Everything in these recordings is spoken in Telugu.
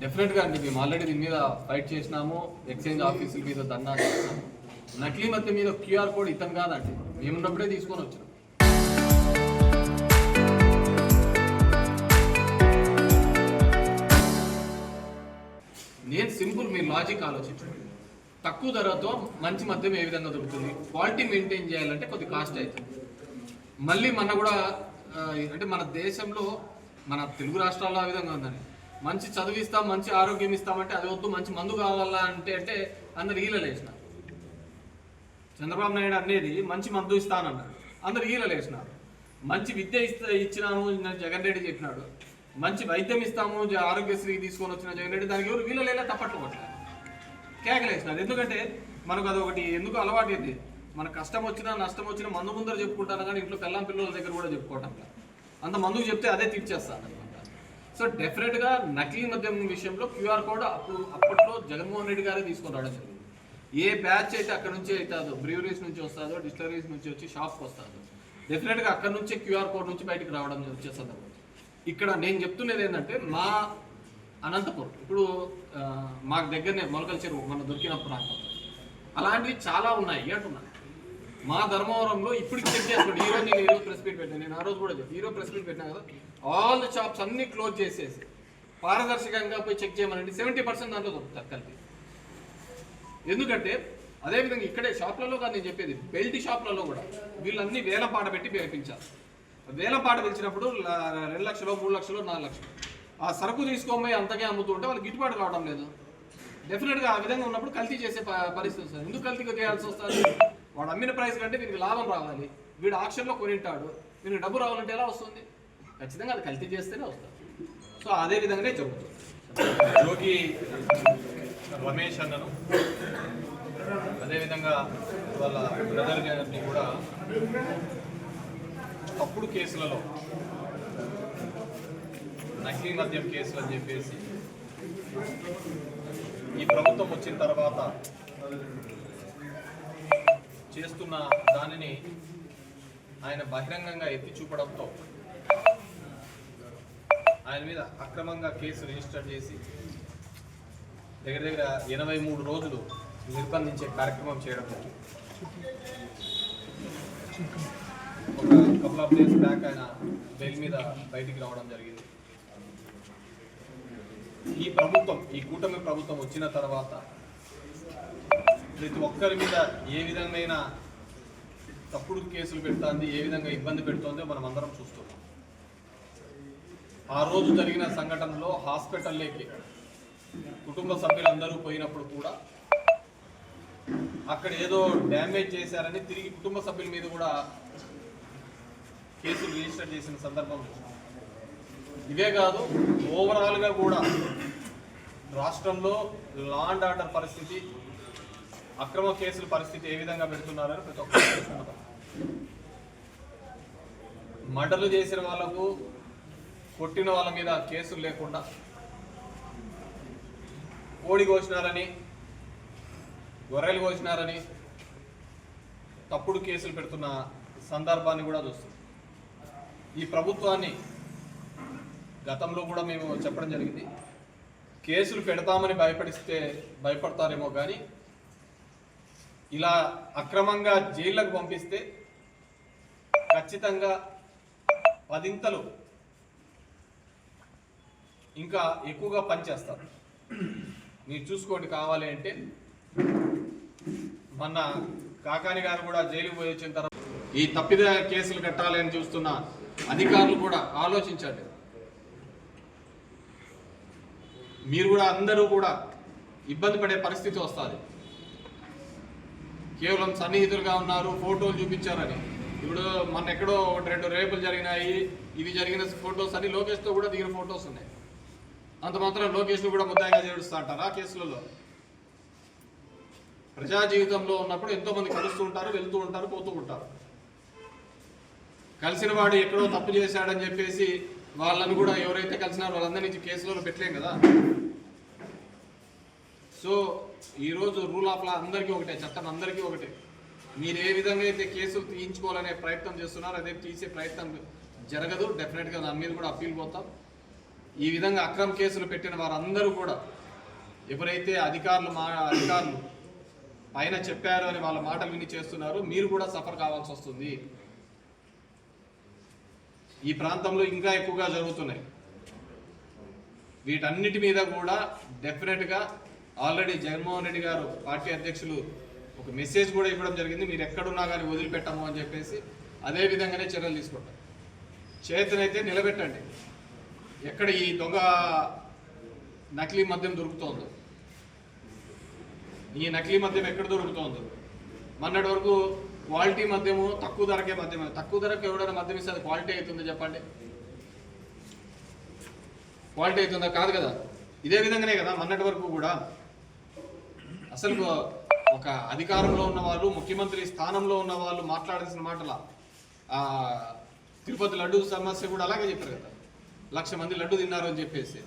డెఫినెట్గా అండి మేము ఆల్రెడీ దీని మీద ఫైట్ చేసినాము, ఎక్స్చేంజ్ ఆఫీసుల మీద ధర్నా చేసినాము. నకిలీ మధ్య మీద క్యూఆర్ కోడ్ ఇతను కాదండి, మేమున్నప్పుడే తీసుకొని వచ్చినాం. నేను సింపుల్, మీరు లాజిక్ ఆలోచించండి. తక్కువ ధరతో మంచి మద్యం ఏ విధంగా దొరుకుతుంది, క్వాలిటీ మెయింటైన్ చేయాలంటే కొద్ది కాస్ట్ అవుతుంది. మళ్ళీ మన కూడా అంటే మన దేశంలో మన తెలుగు రాష్ట్రాల్లో ఆ విధంగా ఉందని మంచి చదివిస్తాం, మంచి ఆరోగ్యం ఇస్తామంటే అది వద్దు, మంచి మందు కావాలా అంటే అందరు ఈలలేసినారు. చంద్రబాబు నాయుడు అనేది మంచి మందు ఇస్తానన్నాడు, అందరు ఈలలేసినారు. మంచి విద్య ఇచ్చినాము జగన్ రెడ్డి చెప్పినాడు, మంచి వైద్యం ఇస్తాము ఆరోగ్యశ్రీ తీసుకొని వచ్చిన జగన్ రెడ్డి, దానికి ఎవరు వీళ్ళలేలా తప్పట్లు కొట్టారు, కేకలేసినారు. ఎందుకంటే మనకు అదొకటి ఎందుకు అలవాటు ఏంటి, మన కష్టం వచ్చినా నష్టం వచ్చినా మందు ముందర చెప్పుకుంటాను, కానీ ఇంట్లో పిల్లల దగ్గర కూడా చెప్పుకోవటం. అంత మందుకు చెప్తే అదే తీర్చేస్తాను అనమాట. సో డెఫినెట్గా నకిలీ మద్యం విషయంలో క్యూఆర్ కోడ్ అప్పట్లో జగన్మోహన్ రెడ్డి గారే తీసుకొని రావడం జరిగింది. ఏ బ్యాచ్ అయితే అక్కడ నుంచి అవుతుందో, బ్రీవరీస్ నుంచి వస్తుందో, డిస్టిలరీస్ నుంచి వచ్చి షాప్కి వస్తుందో, డెఫినెట్గా అక్కడ నుంచే క్యూఆర్ కోడ్ నుంచి బయటకు రావడం వచ్చేస్తుంది. ఇక్కడ నేను చెప్తున్నది ఏంటంటే మా అనంతపురం ఇప్పుడు మాకు దగ్గరనే మొలకల చెరువు మన దొరికిన ప్రాంతం, అలాంటివి చాలా ఉన్నాయి అంటున్నాను. మా ధర్మవరంలో ఇప్పటికి చెక్ చేసుకోండి. ఈరోజు ప్రెస్ మీట్ పెట్టాను, నేను ఆ రోజు కూడా ఈరోజు ప్రెస్ మీట్ పెట్టినా కదా, ఆల్ ద షాప్స్ అన్ని క్లోజ్ చేసేసి పారదర్శకంగా పోయి చెక్ చేయమనండి. 70% దాంట్లో దొరుకుతారు కలిపి. ఎందుకంటే అదేవిధంగా ఇక్కడే షాప్లలో కాదు నేను చెప్పేది, బెల్ట్ షాప్లలో కూడా వీళ్ళన్నీ వేలపాట పెట్టి వేయించారు. వేలపాట పిలిచినప్పుడు 2 లక్షలు, 3 లక్షలు, 4 లక్షలు ఆ సరుకు తీసుకోబోయి అంతకే అమ్ముతూ ఉంటే వాళ్ళకి గిట్టుబాటు కావడం లేదు. డెఫినెట్గా ఆ విధంగా ఉన్నప్పుడు కల్తీ చేసే పరిస్థితి వస్తుంది. ఎందుకు కల్తీ చేయాల్సి వస్తుంది? వాడు అమ్మిన ప్రైస్ కంటే వీరికి లాభం రావాలి, వీడు ఆక్షన్లో కొనింటాడు, వీరికి డబ్బు రావాలంటే ఎలా వస్తుంది? ఖచ్చితంగా అది కల్తీ చేస్తేనే వస్తుంది. సో అదే విధంగానే జరుగుతుంది. జోగి రమేష్ అన్నను అదేవిధంగా వాళ్ళ బ్రదర్ గారిని కూడా తప్పుడు కేసులలో నకిలీ మద్యం కేసులు అని చెప్పేసి ఈ ప్రభుత్వం వచ్చిన తర్వాత చేస్తున్న దానిని ఆయన బహిరంగంగా ఎత్తి చూపడంతో ఆయన మీద అక్రమంగా కేసు రిజిస్టర్ చేసి దగ్గర 83 రోజులు నిర్బంధించే కార్యక్రమం చేయడం జరిగింది. ఒక కపుల్ ఆఫ్ డేస్ బ్యాక్ ఆయన బెయిల్ మీద బయటికి రావడం జరిగింది. ఈ కూటమి ప్రభుత్వం వచ్చిన తర్వాత ప్రతి ఒక్కరి మీద ఏ విధమైన తప్పుడు కేసులు పెడుతోంది, ఏ విధంగా ఇబ్బంది పెడుతోందో మనం అందరం చూస్తున్నాం. ఆ రోజు జరిగిన సంఘటనలో హాస్పిటల్లోకి కుటుంబ సభ్యులందరూ పోయినప్పుడు కూడా అక్కడ ఏదో డ్యామేజ్ చేశారని తిరిగి కుటుంబ సభ్యుల మీద కూడా కేసులు రిజిస్టర్ చేసిన సందర్భం. ఇవే కాదు, ఓవరాల్గా కూడా రాష్ట్రంలో లా అండ్ ఆర్డర్ పరిస్థితి, అక్రమ కేసుల పరిస్థితి ఏ విధంగా పెడుతున్నారని ప్రతి ఒక్కరు తెలుసుకుంటాం. మర్డర్లు చేసిన వాళ్లకు, కొట్టిన వాళ్ళ మీద కేసులు లేకుండా కోడి కోసినారని, గొర్రెలు కోసినారని తప్పుడు కేసులు పెడుతున్న సందర్భాన్ని కూడా చూస్తుంది. ఈ ప్రభుత్వాన్ని గతంలో కూడా మేము చెప్పడం జరిగింది, కేసులు పెడతామని భయపడతారేమో కానీ ఇలా అక్రమంగా జైళ్ళకు పంపిస్తే ఖచ్చితంగా 10 ఇంకా ఎక్కువగా పనిచేస్తారు. మీరు చూసుకోండి, కావాలి అంటే మొన్న కాకాని గారు కూడా జైలుకు పోయి వచ్చిన తర్వాత ఈ తప్పిద కేసులు కట్టాలి అని చూస్తున్న అధికారులు కూడా ఆలోచించండి. మీరు కూడా అందరూ కూడా ఇబ్బంది పడే పరిస్థితి వస్తుంది. కేవలం సన్నిహితులుగా ఉన్నారు, ఫోటోలు చూపించారని. ఇప్పుడు మన ఎక్కడో 2 రేపులు జరిగినాయి, ఇవి జరిగిన ఫొటోస్ అని లోకేష్తో కూడా దిగిన ఫొటోస్ ఉన్నాయి. అంత మాత్రం లోకేష్ను కూడా ముద్దాయిగా చేడుస్తూ అంటారు ఆ కేసులలో. ప్రజా జీవితంలో ఉన్నప్పుడు ఎంతోమంది కలుస్తూ ఉంటారు, వెళ్తూ ఉంటారు, పోతూ ఉంటారు. కలిసిన వాడు ఎక్కడో తప్పు చేశాడని చెప్పేసి వాళ్ళని కూడా ఎవరైతే కలిసినారో వాళ్ళందరినీ కేసులలో పెట్టలేం కదా. సో ఈరోజు రూల్ ఆఫ్ లా అందరికీ ఒకటే, చట్టం అందరికీ ఒకటే. మీరు ఏ విధంగా అయితే కేసులు తీయించుకోవాలనే ప్రయత్నం చేస్తున్నారో అదే తీసే ప్రయత్నం జరగదు. డెఫినెట్గా దాని మీద కూడా అప్పీల్ పోతాం. ఈ విధంగా అక్రమ కేసులు పెట్టిన వారందరూ కూడా ఎవరైతే అధికారులు పైన చెప్పారు అని వాళ్ళ మాటలు విని చేస్తున్నారు, మీరు కూడా సఫర్ కావాల్సి వస్తుంది. ఈ ప్రాంతంలో ఇంకా ఎక్కువగా జరుగుతున్నాయి. వీటన్నిటి మీద కూడా డెఫినెట్గా ఆల్రెడీ జగన్మోహన్ రెడ్డి గారు పార్టీ అధ్యక్షులు ఒక మెసేజ్ కూడా ఇవ్వడం జరిగింది, మీరు ఎక్కడున్నా కానీ వదిలిపెట్టము అని చెప్పేసి. అదే విధంగానే చర్యలు తీసుకుంటాం. చేతనైతే నిలబెట్టండి. ఎక్కడ ఈ దొంగ నకిలీ మద్యం దొరుకుతోందో, ఈ నకిలీ మద్యం ఎక్కడ దొరుకుతోందో. మొన్నటి వరకు క్వాలిటీ మద్యము, తక్కువ ధరకే మద్యం. తక్కువ ధరకు ఎవడైనా మద్యం ఇస్తే అది క్వాలిటీ అవుతుందో చెప్పండి? క్వాలిటీ అవుతుందా? కాదు కదా. ఇదే విధంగానే కదా మొన్నటి వరకు కూడా అసలు ఒక అధికారంలో ఉన్న వాళ్ళు, ముఖ్యమంత్రి స్థానంలో ఉన్న వాళ్ళు మాట్లాడాల్సిన మాటల తిరుపతి లడ్డు సమస్య కూడా అలాగే చెప్పారు కదా. 1,00,000 మంది లడ్డు తిన్నారు అని చెప్పేసి,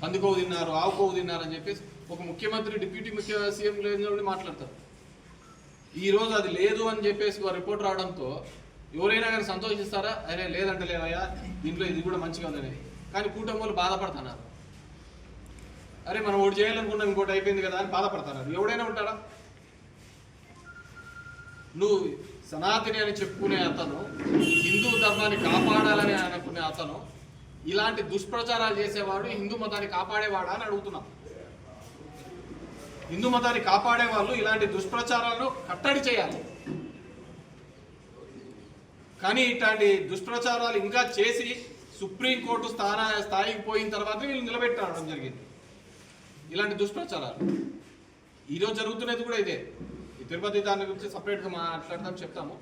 పందికోవు తిన్నారు, ఆవుకోవు తిన్నారు అని చెప్పేసి ఒక ముఖ్యమంత్రి డిప్యూటీ సీఎం నుండి మాట్లాడతారు. ఈరోజు అది లేదు అని చెప్పేసి ఒక రిపోర్ట్ రావడంతో ఎవరైనా కానీ సంతోషిస్తారా? అరే లేదంటే లేవయ్యా, దీంట్లో ఇది కూడా మంచిగా ఉందని. కానీ కూటమి వాళ్ళు బాధపడుతున్నారు. అరే మనం ఒకటి చేయాలనుకున్నాం, ఇంకోటి అయిపోయింది కదా అని బాధపడుతున్నారు. ఎవడైనా ఉంటారా? నువ్వు సనాతని అని చెప్పుకునే అతను, హిందూ ధర్మాన్ని కాపాడాలని అనుకునే అతను ఇలాంటి దుష్ప్రచారాలు చేసేవాడు హిందూ మతాన్ని కాపాడేవాడా అని అడుగుతున్నాం. హిందూ మతాన్ని కాపాడే వాళ్ళు ఇలాంటి దుష్ప్రచారాలను కట్టడి చేయాలి. కానీ ఇట్లాంటి దుష్ప్రచారాలు ఇంకా చేసి సుప్రీంకోర్టు స్థాయికి పోయిన తర్వాత వీళ్ళు నిలబెట్టడం జరిగింది. ఇలాంటి దుష్ప్రచారాలు ఈరోజు జరుగుతున్నది కూడా ఇదే. ఈ తిరుపతి దాని గురించి సపరేట్గా మాట్లాడతాం, చెప్తాము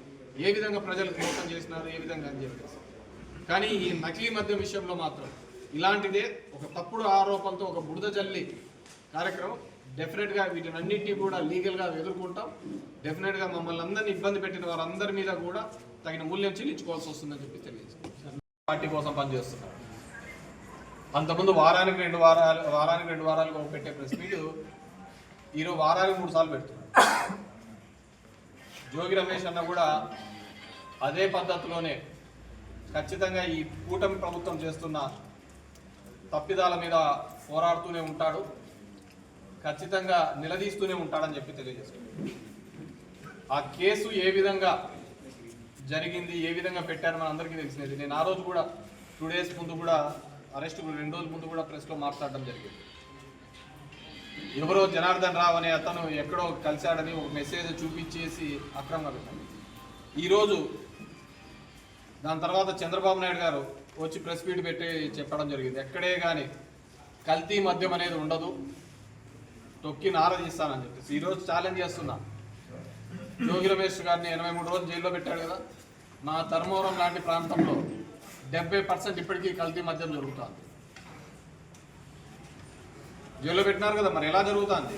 ఏ విధంగా ప్రజలకు మోసం చేసినారు, ఏ విధంగా అని చెప్పేసి. కానీ ఈ నకిలీ మద్యం విషయంలో మాత్రం ఇలాంటిదే ఒక తప్పుడు ఆరోపణతో ఒక బురద జల్లి కార్యక్రమం. డెఫినెట్గా వీటినన్నింటినీ కూడా లీగల్గా ఎదుర్కొంటాం. డెఫినెట్గా మమ్మల్ని అందరినీ ఇబ్బంది పెట్టిన వారందరి మీద కూడా తగిన మూల్యం చెల్లించుకోవాల్సి వస్తుందని చెప్పి తెలియజేస్తాం. పార్టీ కోసం పనిచేస్తున్నాం. అంతకుముందు వారానికి రెండు వారాలుగా పెట్టే ప్రెస్ మీట్ ఈరోజు వారానికి 3 సార్లు పెడుతున్నాం. జోగి రమేష్ అన్న కూడా అదే పద్ధతిలోనే ఖచ్చితంగా ఈ కూటమి ప్రభుత్వం చేస్తున్న తప్పిదాల మీద పోరాడుతూనే ఉంటాడు, ఖచ్చితంగా నిలదీస్తూనే ఉంటాడని చెప్పి తెలియజేస్తున్నాడు. ఆ కేసు ఏ విధంగా జరిగింది, ఏ విధంగా పెట్టారో మన అందరికీ తెలిసినది. నేను ఆ రోజు కూడా 2 days ముందు కూడా అరెస్ట్ 2 రోజుల ముందు కూడా ప్రెస్లో మాట్లాడడం జరిగింది. ఎవరో జనార్దన్ రావు అనే అతను ఎక్కడో కలిశాడని ఒక మెసేజ్ చూపించేసి అక్రమంగా పెట్టాడు. ఈరోజు దాని తర్వాత చంద్రబాబు నాయుడు గారు వచ్చి ప్రెస్ మీట్ పెట్టి చెప్పడం జరిగింది, ఎక్కడే కానీ కల్తీ మద్యం అనేది ఉండదు, తొక్కి నార తీస్తానని చెప్పేసి. ఈరోజు ఛాలెంజ్ చేస్తున్నా, జోగి రమేష్ గారిని 83 రోజులు జైల్లో పెట్టాడు కదా. నా ధర్మవరం లాంటి ప్రాంతంలో 70% ఇప్పటికీ కల్తీ మద్యం జరుగుతుంది. జైల్లో పెట్టినారు కదా, మరి ఎలా జరుగుతుంది?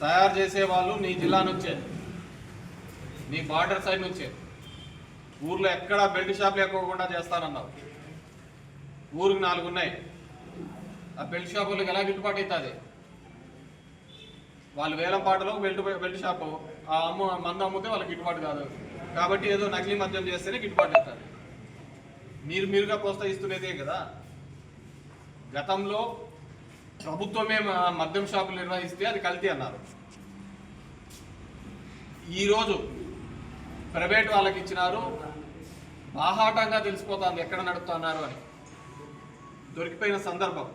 తయారు చేసే వాళ్ళు నీ జిల్లా నుంచే, నీ బార్డర్ సైడ్ నుంచే. ఊర్లో ఎక్కడ బెల్ట్ షాప్ లేకోకుండా చేస్తానన్నావు. ఊరికి 4 ఉన్నాయి. ఆ బెల్ట్ షాపులకు ఎలా గిట్టుబాటు అవుతుంది? వాళ్ళు వేలం పాటలో బెల్ట్ షాపు ఆ మందు అమ్మితే వాళ్ళకి గిట్టుబాటు కాదు. కాబట్టి ఏదో నకిలీ మద్యం చేస్తేనే గిట్టుబాటు అవుతుంది. మీరుగా ప్రోత్సహిస్తున్నదే కదా. గతంలో ప్రభుత్వమే మద్యం షాపులు నిర్వహిస్తే అది కల్తీ అన్నారు. ఈరోజు ప్రైవేట్ వాళ్ళకి ఇచ్చినారు. బాహాటంగా తెలిసిపోతుంది ఎక్కడ నడుపుతున్నారు అని. దొరికిపోయిన సందర్భం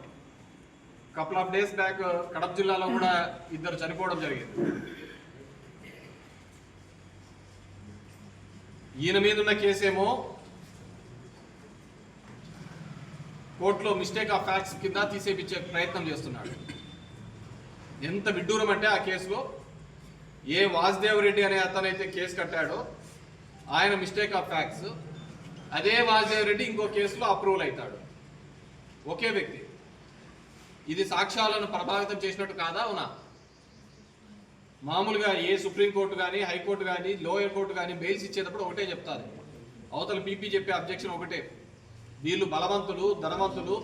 couple of days back Kadapa జిల్లాలో కూడా 2 చనిపోవడం జరిగింది. ఈయన మీద ఉన్న కేసేమో కోర్టులో మిస్టేక్ ఆఫ్ ఫ్యాక్ట్స్ కింద తీసేపించే ప్రయత్నం చేస్తున్నాడు. ఎంత విడ్డూరం అంటే ఆ కేసులో ఏ వాసుదేవ్ రెడ్డి అనే అతనైతే కేసు కట్టాడో ఆయన మిస్టేక్ ఆఫ్ ఫ్యాక్ట్స్, అదే వాసుదేవ్ రెడ్డి ఇంకో కేసులో అప్రూవల్ అవుతాడు. ఒకే వ్యక్తి. ఇది సాక్ష్యాలను ప్రభావితం చేసినట్టు కాదా? అవునా? మామూలుగా ఏ సుప్రీంకోర్టు కానీ, హైకోర్టు కానీ, లోయర్ కోర్టు కానీ బెయిల్స్ ఇచ్చేటప్పుడు ఒకటే చెప్తారు. అవతల పీపీ చెప్పే అబ్జెక్షన్ ఒకటే, వీళ్ళు బలవంతులు, ధనవంతులు,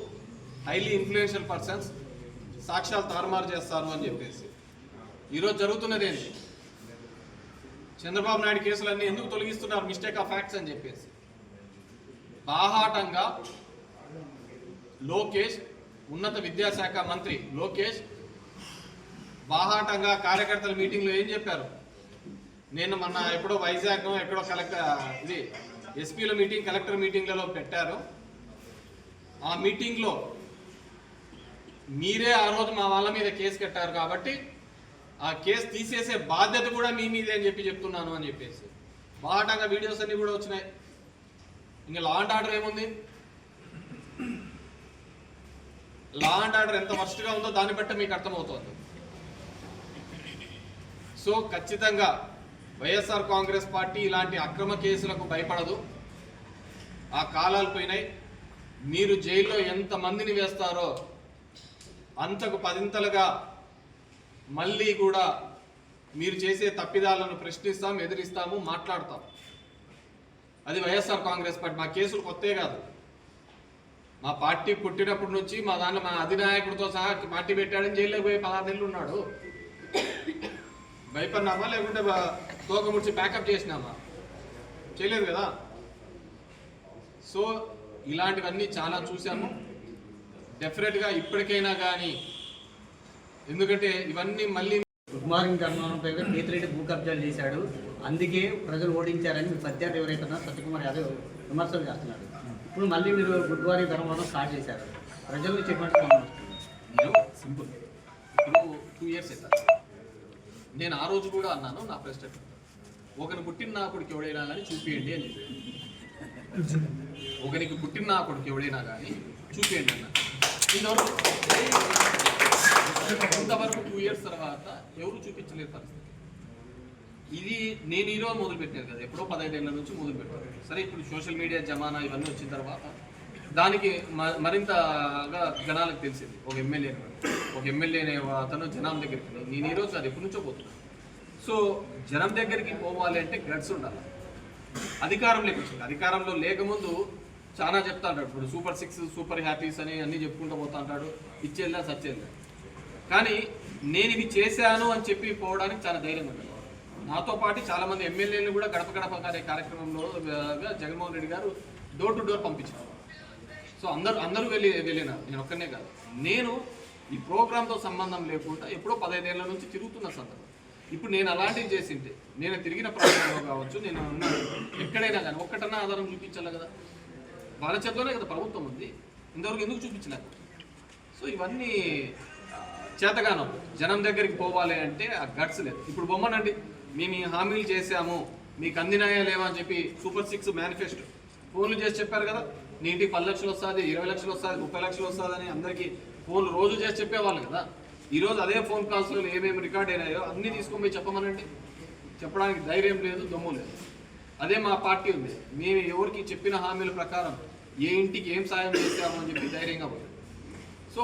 హైలీ ఇన్ఫ్లుయెన్షియల్ పర్సన్స్, సాక్ష్యాలు తారుమారు చేస్తారు అని చెప్పేసి. ఈరోజు జరుగుతున్నది ఏంటి? చంద్రబాబు నాయుడు కేసులన్నీ ఎందుకు తొలగిస్తున్నారు? మిస్టేక్ ఆఫ్ ఫ్యాక్ట్స్ అని చెప్పేసి. బాహాటంగా లోకేష్, ఉన్నత విద్యాశాఖ మంత్రి లోకేష్ బాహాటంగా కార్యకర్తల మీటింగ్లో ఏం చెప్పారు? నేను మొన్న ఎప్పుడో వైజాగ్ ఎక్కడో ఇది ఎస్పీల మీటింగ్, కలెక్టర్ మీటింగ్లలో పెట్టారు. ఆ మీటింగ్లో మీరే ఆ రోజు మా వాళ్ళ మీద కేసు కట్టారు కాబట్టి ఆ కేసు తీసేసే బాధ్యత కూడా మీ మీదే అని చెప్తున్నాను అని చెప్పేసి బాహాటంగా వీడియోస్ అన్ని కూడా వచ్చినాయి. ఇంకా లా అండ్ ఆర్డర్ ఏముంది? లా అండ్ ఆర్డర్ ఎంత వర్స్ట్గా ఉందో దాన్ని బట్టి మీకు అర్థమవుతుంది. సో ఖచ్చితంగా వైఎస్ఆర్ కాంగ్రెస్ పార్టీ ఇలాంటి అక్రమ కేసులకు భయపడదు. ఆ కాలాలు పోయినాయి. మీరు జైల్లో ఎంతమందిని వేస్తారో అంతకు పదింతలుగా మళ్ళీ కూడా మీరు చేసే తప్పిదాలను ప్రశ్నిస్తాం, ఎదిరిస్తాము, మాట్లాడతాం. అది వైఎస్ఆర్ కాంగ్రెస్ పార్టీ. మా కేసులు కొత్తే కాదు. మా పార్టీ పుట్టినప్పటి నుంచి మా అధినాయకుడితో సహా పార్టీ పెట్టాడని జైల్లో పోయి 16 నెలలు ఉన్నాడు. భయపడినామా లేకుంటే తోక ముడిచి ప్యాకప్ చేసినామా? చేయలేదు కదా. సో ఇలాంటివన్నీ చాలా చూసాము. డెఫినెట్గా ఇప్పటికైనా కానీ, ఎందుకంటే ఇవన్నీ మళ్ళీ గుడ్ మార్నింగ్ ధర్మవరం పైగా కేతిరెడ్డి భూ కబ్జాలు చేశాడు, అందుకే ప్రజలు ఓడించారని మీ ప్రత్యర్థి ఎవరైతే ఉన్నారో సత్యకుమార్ యాదవ్ విమర్శలు చేస్తున్నారు. ఇప్పుడు మళ్ళీ మీరు గుడ్ మార్నింగ్ ధర్మవరం స్టార్ట్ చేశారు. ప్రజలు చెప్పినట్టు సింపుల్. ఇప్పుడు 2 years అవుతుంది. నేను ఆ రోజు కూడా అన్నాను నా ప్రెసిడెంట్, ఒకని పుట్టిన నా కొడుకు ఎవడైనా కానీ చూపియండి అని చెప్పి. ఒకనికి పుట్టిన నా కొడుకు ఎవడైనా కానీ చూపియండి అన్న. ఇంతవరకు 2 years తర్వాత ఎవరు చూపించలేరు పరిస్థితి. ఇది నేను ఈరోజు మొదలుపెట్టాను కదా, ఎప్పుడో 15 ఏళ్ళ నుంచి మొదలుపెట్టాను. సరే, ఇప్పుడు సోషల్ మీడియా జమానా ఇవన్నీ వచ్చిన తర్వాత దానికి మరింతగా జనాలకు తెలిసింది. ఒక ఎమ్మెల్యే అతను జనం దగ్గరికి, నేను ఈరోజు అది ఎప్పటి నుంచో పోతున్నాను. సో జనం దగ్గరికి పోవాలి అంటే గట్స్ ఉండాలి. అధికారంలోకి వచ్చింది. అధికారంలో లేకముందు చాలా చెప్తా అంటాడు. ఇప్పుడు సూపర్ 6, సూపర్ హ్యాపీస్ అని అన్నీ చెప్పుకుంటూ పోతా అంటాడు. ఇచ్చేళ్ళా సచ్చేళ్ళా. కానీ నేను ఇవి చేశాను అని చెప్పి పోవడానికి చాలా ధైర్యం ఉంటుంది. నాతో పాటు చాలామంది ఎమ్మెల్యేలు కూడా గడప గడప కార్యక్రమంలో జగన్మోహన్ రెడ్డి గారు డోర్ టు డోర్ పంపించారు. సో అందరూ వెళ్ళినారు, నేను ఒక్కనే కాదు. నేను ఈ ప్రోగ్రాంతో సంబంధం లేకుండా ఎప్పుడో 15 ఏళ్ళ నుంచి తిరుగుతున్న సందర్భం. ఇప్పుడు నేను అలాంటివి చేసింటే, నేను తిరిగిన ప్రాంతంలో కావచ్చు, నేను ఎక్కడైనా కానీ ఒక్కటన్నా ఆధారం చూపించాలి కదా. వాళ్ళ చేతిలోనే కదా ప్రభుత్వం ఉంది, ఇంతవరకు ఎందుకు చూపించలేదు? సో ఇవన్నీ చేతగానం. జనం దగ్గరికి పోవాలి అంటే ఆ గట్స్ లేదు. ఇప్పుడు బొమ్మనండి, మేము ఈ హామీలు చేశాము, మీకు అందినాయా లేవా అని చెప్పి సూపర్ 6 మేనిఫెస్టో ఫోన్లు చేసి చెప్పారు కదా. నీ ఇంటికి 10 లక్షలు వస్తుంది, 20 లక్షలు వస్తుంది, 30 లక్షలు వస్తుంది అని అందరికీ ఫోన్లు రోజు చేసి చెప్పేవాళ్ళు కదా. ఈరోజు అదే ఫోన్ కాల్స్లో ఏమేమి రికార్డ్ అయినాయో అన్నీ తీసుకొని పోయి చెప్పమనండి. చెప్పడానికి ధైర్యం లేదు, దమ్ము లేదు. అదే మా పార్టీ ఉంది. మేము ఎవరికి చెప్పిన హామీల ప్రకారం ఏ ఇంటికి ఏం సాయం చేశాము అని చెప్పి ధైర్యంగా పోతుంది. సో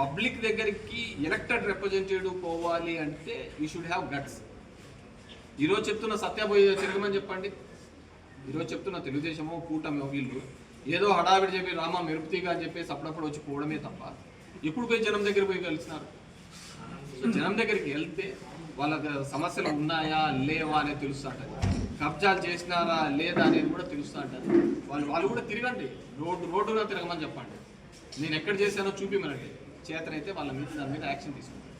పబ్లిక్ దగ్గరికి ఎలక్టెడ్ రిప్రజెంటేటివ్ పోవాలి అంటే యూ షుడ్ హ్యావ్ గట్స్. ఈరోజు చెప్తున్న సత్యపోయి తిరగమని చెప్పండి. ఈరోజు చెప్తున్న తెలుగుదేశమో కూటమి వీళ్ళు ఏదో హడావిడి చెప్పి రామా మెరుపుతీగా అని చెప్పేసి అప్పుడప్పుడు వచ్చి పోవడమే తప్ప ఎప్పుడు పోయి జనం దగ్గర పోయి కలిసినారు. సో జనం దగ్గరికి వెళ్తే వాళ్ళకి సమస్యలు ఉన్నాయా లేవా అనేది తెలుస్తూ ఉంటుంది. కబ్జాలు చేసినారా లేదా అనేది కూడా తెలుస్తూ ఉంటుంది. వాళ్ళు కూడా తిరగండి, రోడ్డులో తిరగమని చెప్పండి. నేను ఎక్కడ చేశానో చూపిమనండి. చేతనైతే వాళ్ళ మీద దాని మీద యాక్షన్ తీసుకుంటాను.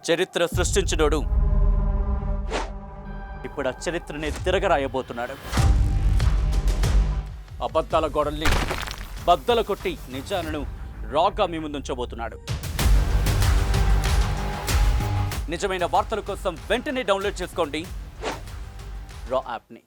చరిత్ర సృష్టించినోడు ఇప్పుడు ఆ చరిత్రని తిరగరాయబోతున్నాడు. అబద్ధాల గోడల్ని బద్దలు కొట్టి నిజాలను రాగా మీ ముందుంచబోతున్నాడు. నిజమైన వార్తల కోసం వెంటనే డౌన్లోడ్ చేసుకోండి రా యాప్ని.